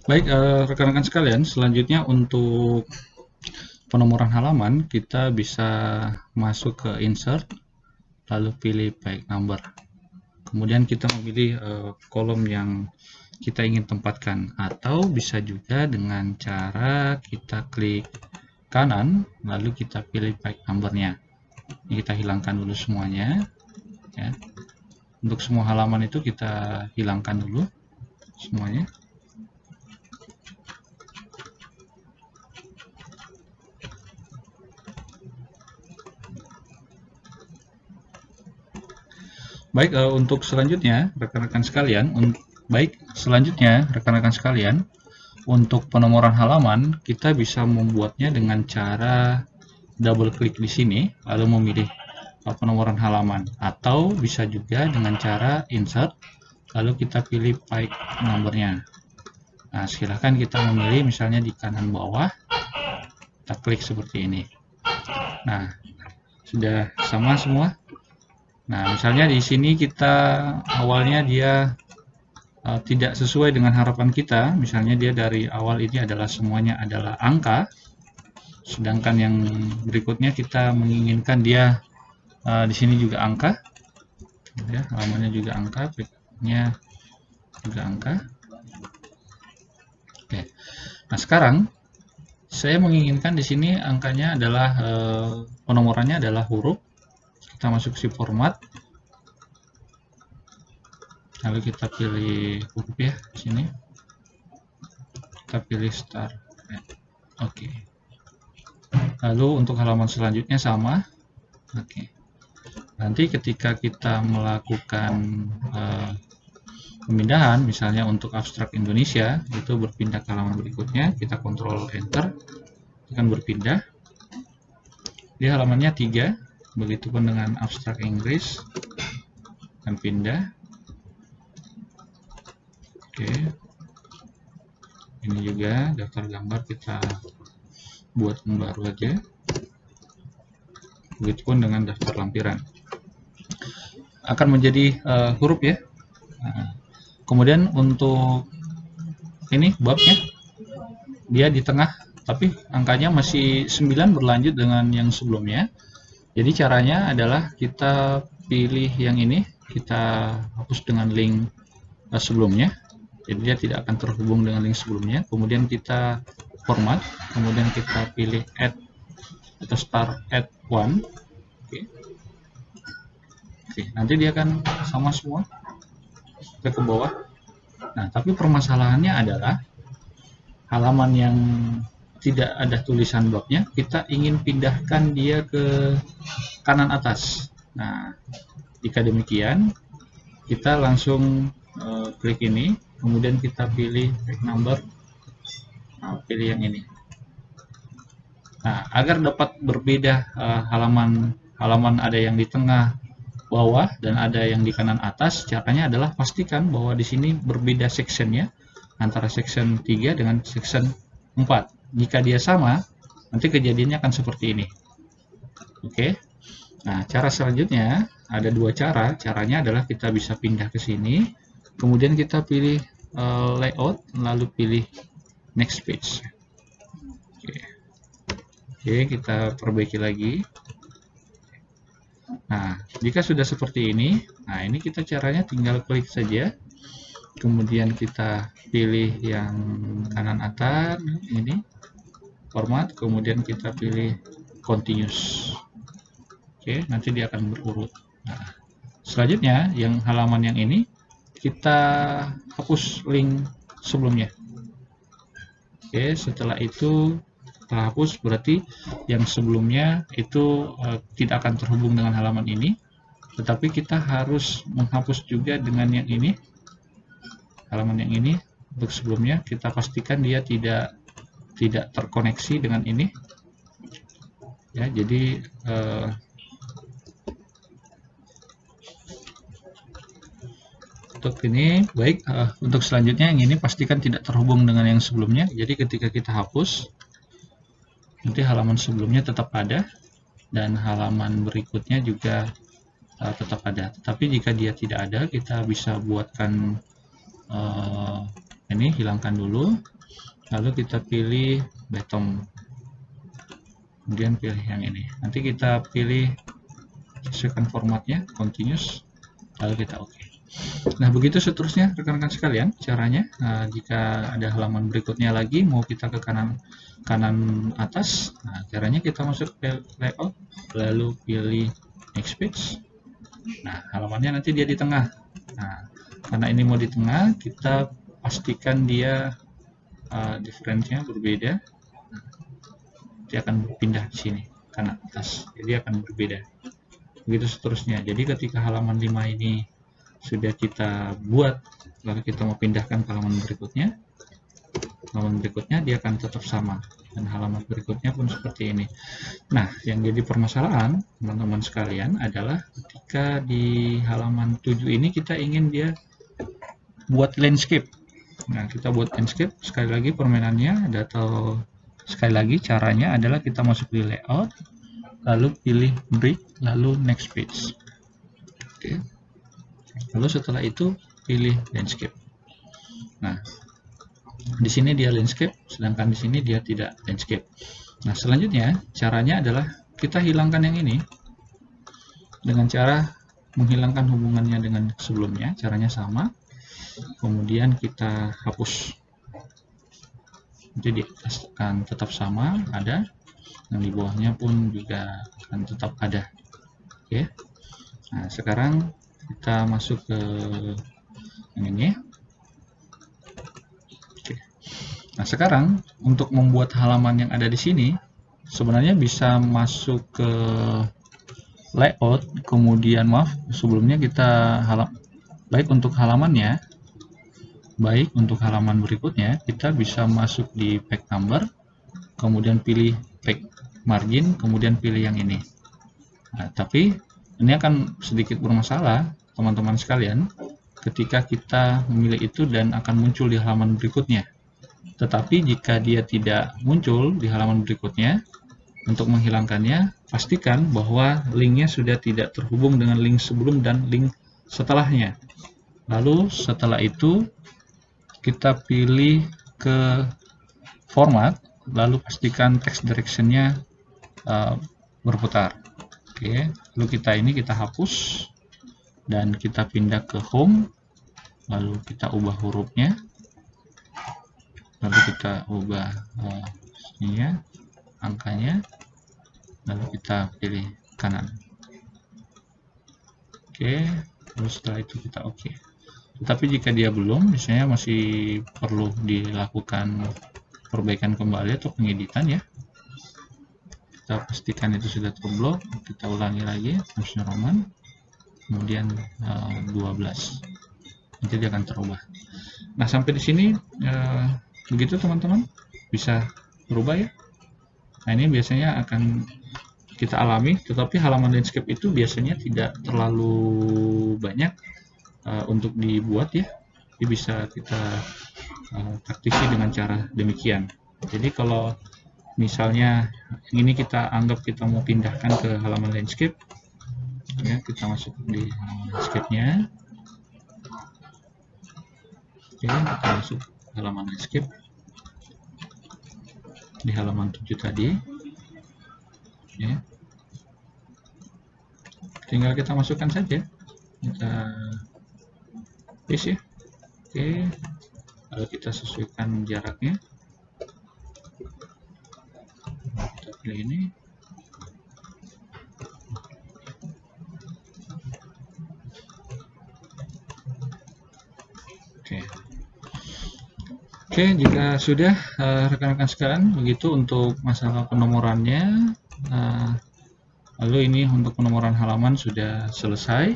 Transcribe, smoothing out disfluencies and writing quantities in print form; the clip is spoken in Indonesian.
Baik, rekan-rekan sekalian, selanjutnya untuk penomoran halaman, kita bisa masuk ke insert, lalu pilih page number. Kemudian kita memilih kolom yang kita ingin tempatkan, atau bisa juga dengan cara kita klik kanan, lalu kita pilih page number-nya. Ini kita hilangkan dulu semuanya, ya. Untuk semua halaman itu kita hilangkan dulu semuanya. Baik, untuk selanjutnya rekan-rekan sekalian, untuk penomoran halaman kita bisa membuatnya dengan cara double klik di sini lalu memilih penomoran halaman, atau bisa juga dengan cara insert lalu kita pilih page number-nya. Nah, silahkan kita memilih misalnya di kanan bawah, kita klik seperti ini. Nah, sudah sama semua. Nah, misalnya di sini kita awalnya dia tidak sesuai dengan harapan kita, misalnya dia dari awal ini adalah semuanya adalah angka, sedangkan yang berikutnya kita menginginkan dia di sini juga angka, ya, halamannya juga angka, background-nya juga angka. Oke. Nah, sekarang saya menginginkan di sini angkanya adalah penomorannya adalah huruf. Kita masuk si format, lalu kita pilih huruf ya di sini. Kita pilih start. Oke. Lalu untuk halaman selanjutnya sama. Oke. Nanti ketika kita melakukan pemindahan, misalnya untuk abstrak Indonesia, itu berpindah ke halaman berikutnya, kita kontrol enter, akan berpindah. Di halamannya 3, begitupun dengan abstrak Inggris, akan pindah. Oke. Ini juga daftar gambar kita buat yang baru aja. Begitupun dengan daftar lampiran. Akan menjadi huruf ya. Nah, kemudian untuk ini babnya, dia di tengah, tapi angkanya masih 9 berlanjut dengan yang sebelumnya. Jadi caranya adalah kita pilih yang ini, kita hapus dengan link sebelumnya. Jadi dia tidak akan terhubung dengan link sebelumnya. Kemudian kita format, kemudian kita pilih add atau start at one. Oke. Oke, nanti dia akan sama semua ke bawah. Nah, tapi permasalahannya adalah halaman yang tidak ada tulisan babnya, kita ingin pindahkan dia ke kanan atas. Nah, jika demikian, kita langsung klik ini, kemudian kita pilih page number, pilih yang ini. Nah, agar dapat berbeda halaman ada yang di tengah bawah dan ada yang di kanan atas, caranya adalah pastikan bahwa di sini berbeda sectionnya antara section 3 dengan section 4. Jika dia sama, nanti kejadiannya akan seperti ini. Oke. Nah, cara selanjutnya ada dua cara. Caranya adalah kita bisa pindah ke sini, kemudian kita pilih layout, lalu pilih next page. Oke, kita perbaiki lagi. Nah, jika sudah seperti ini, nah ini kita caranya tinggal klik saja. Kemudian kita pilih yang kanan atas, ini format, kemudian kita pilih continuous. Oke, nanti dia akan berurut. Nah, selanjutnya yang halaman yang ini kita hapus link sebelumnya. Oke, setelah itu terhapus, berarti yang sebelumnya itu tidak akan terhubung dengan halaman ini, tetapi kita harus menghapus juga dengan yang ini, halaman yang ini. Untuk sebelumnya kita pastikan dia tidak terkoneksi dengan ini ya. Jadi untuk ini baik, untuk selanjutnya yang ini pastikan tidak terhubung dengan yang sebelumnya. Jadi ketika kita hapus, nanti halaman sebelumnya tetap ada dan halaman berikutnya juga tetap ada. Tapi jika dia tidak ada, kita bisa buatkan ini hilangkan dulu, lalu kita pilih bottom, kemudian pilih yang ini. Nanti kita pilih sesuaikan formatnya, continuous, lalu kita oke. Nah, begitu seterusnya rekan-rekan sekalian caranya. Nah, jika ada halaman berikutnya lagi mau kita ke kanan atas, nah, caranya kita masuk ke layout, lalu pilih next page. Nah, halamannya nanti dia di tengah. Nah, karena ini mau di tengah, kita pastikan dia difference-nya berbeda. Dia akan pindah di sini kanan atas, jadi akan berbeda. Begitu seterusnya. Jadi ketika halaman 5 ini sudah kita buat, lalu kita mau pindahkan ke halaman berikutnya dia akan tetap sama, dan halaman berikutnya pun seperti ini. Nah, yang jadi permasalahan teman-teman sekalian adalah ketika di halaman 7 ini kita ingin dia buat landscape. Nah, kita buat landscape, sekali lagi permainannya atau sekali lagi caranya adalah kita masuk di layout, lalu pilih brick, lalu next page. Oke. Lalu setelah itu pilih landscape. Nah, di sini dia landscape, sedangkan di sini dia tidak landscape. Nah, selanjutnya caranya adalah kita hilangkan yang ini dengan cara menghilangkan hubungannya dengan sebelumnya. Caranya sama. Kemudian kita hapus. Jadi akan tetap sama, ada. Dan di bawahnya pun juga akan tetap ada. Oke. Nah, sekarang kita masuk ke yang ini. Oke. Nah, sekarang untuk membuat halaman yang ada di sini sebenarnya bisa masuk ke layout, kemudian sebelumnya kita baik untuk halaman berikutnya kita bisa masuk di page number, kemudian pilih page margin, kemudian pilih yang ini. Nah, tapi ini akan sedikit bermasalah teman-teman sekalian ketika kita memilih itu dan akan muncul di halaman berikutnya. Tetapi jika dia tidak muncul di halaman berikutnya, untuk menghilangkannya pastikan bahwa linknya sudah tidak terhubung dengan link sebelum dan link setelahnya. Lalu setelah itu kita pilih ke format, lalu pastikan text direction-nya berputar. Oke, lalu kita hapus dan kita pindah ke home, lalu kita ubah hurufnya, lalu kita ubah ininya, angkanya, lalu kita pilih kanan. Oke, lalu setelah itu kita oke. Tetapi jika dia belum, misalnya masih perlu dilakukan perbaikan kembali atau pengeditan ya, kita pastikan itu sudah terblok, kita ulangi lagi Times New Roman, kemudian 12, nanti dia akan terubah. Nah, sampai di sini begitu teman-teman, bisa berubah ya. Nah, ini biasanya akan kita alami, tetapi halaman landscape itu biasanya tidak terlalu banyak untuk dibuat ya. Jadi bisa kita praktisi dengan cara demikian. Jadi kalau misalnya ini kita anggap kita mau pindahkan ke halaman landscape ya, kita masuk di halaman landscape-nya. Oke, kita masuk halaman landscape di halaman 7 tadi ya. Tinggal kita masukkan saja, kita paste ya. Oke, lalu kita sesuaikan jaraknya, kita pilih ini. Oke, jika sudah rekan-rekan sekalian, begitu untuk masalah penomorannya. Lalu ini untuk penomoran halaman sudah selesai.